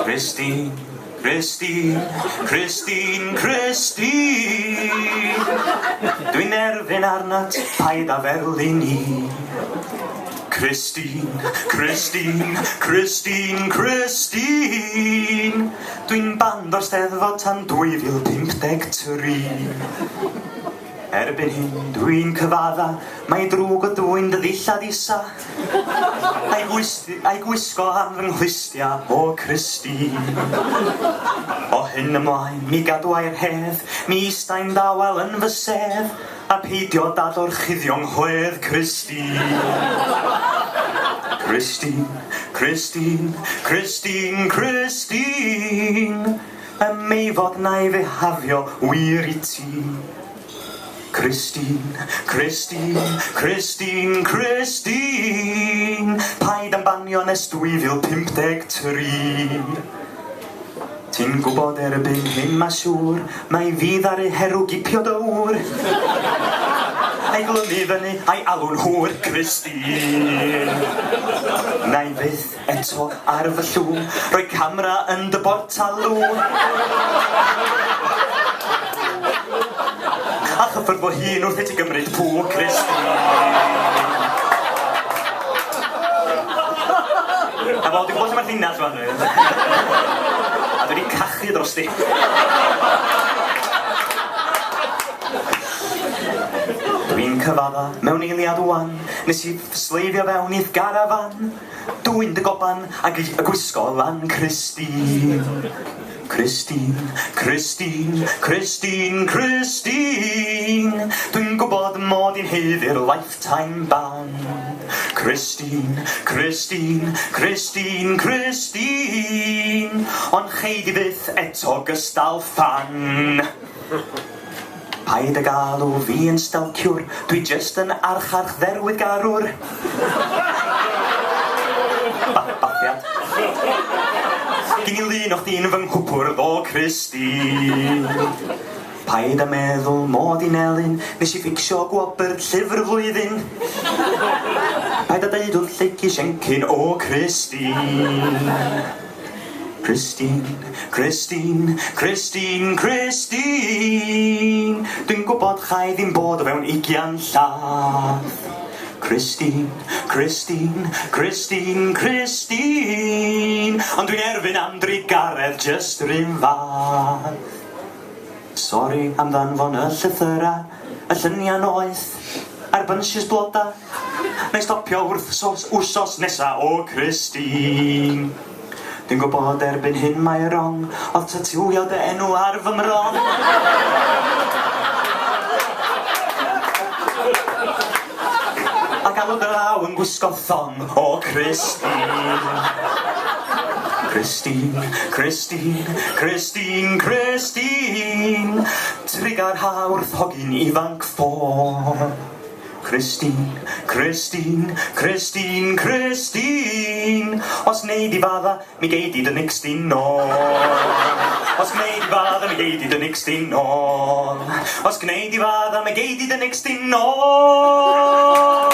Christine, Christine, Christine, Christine. Dwi'n erfyn arnat paid a fel i ni. Christine, Christine, Christine, Christine. Dwi'n band o'r Steddfod tan 2053. Erbyn hyn dwi'n cyfadda, mae drwg o dwi'n dy ddillad isa. A'i gwisgo am fy nghlustia o Christine. O hyn ymlaen, mi gadw ai'r hedd, mi istai'n dawel yn fy sedd, a peidio dad o'r chuddio'n hwedd Christine. Christine, Christine, Christine, Christine. Y meifod na I fihafio wir I ti. Christine, Christine, Christine, Christine. Paid am banio nes 2053. Ti'n gwybod erbyn hyn ma siŵr, mae fydd ar ei herw gipio dŵr. A'i glymu fyny, a'i alw'n hwyr Christine. Na I fydd eto ar fy llw, rhoi camera yn dy bortalw. A chyffyrdd fo hun wrth I ti gymryd pŵ Christine. A fo, dwi'n gwybod lle mae'r ddinas fan nhw. A dwi'n I cachu dros di. Dwi'n cyfadda mewn eiliad wan, nes I sleifio fewn i'th garafan. Dwi'n dy goban ag y gwisgo lan Christine. Christine, Christine, Christine, Christine. Dwi'n gwybod mod i'n heiddi'r lifetime ban. Christine, Christine, Christine, Christine. Ond cheidi byth eto gystal fan. Paid a galw fi yn stalciwr, dwi just yn archarch dderwydd garwr. Bathiad. Gyn I lun o chdi'n fy nghwpwr o Christine. Paid a meddwl mod i'n elyn, nes I fficsio gwobr llyfr flwyddyn. Paid a deud wrth lleici siencyn o Christine. Christine, Christine, Christine, Christine. Dwi'n gwybod chai ddim bod o fewn 20 llath. Christine, Christine, Christine, Christine. Ond dwi'n erfyn am drigaredd just rhywun fath. Sori am ddanfon y llythyra, y llyniau noeth, a'r bunches bloda. Neu stopio wrthos nesa o Christine. Dwi'n gwybod erbyn hyn mae wrong, oedd tatiwio dy enw ar fy mron. A galw draw yn gwisgo thong o Christine. Christine, Christine, Christine, Christine. Trigar ha wrth hogyn ifanc ffôn. Christine, Christine, Christine, Christine. Os neud I fadda, mi geid I dy nixtyn nôl. Os gwneud I fadda, mi geid I dy nixtyn nôl. Os gwneud I fadda, mi geid I dy nixtyn nôl.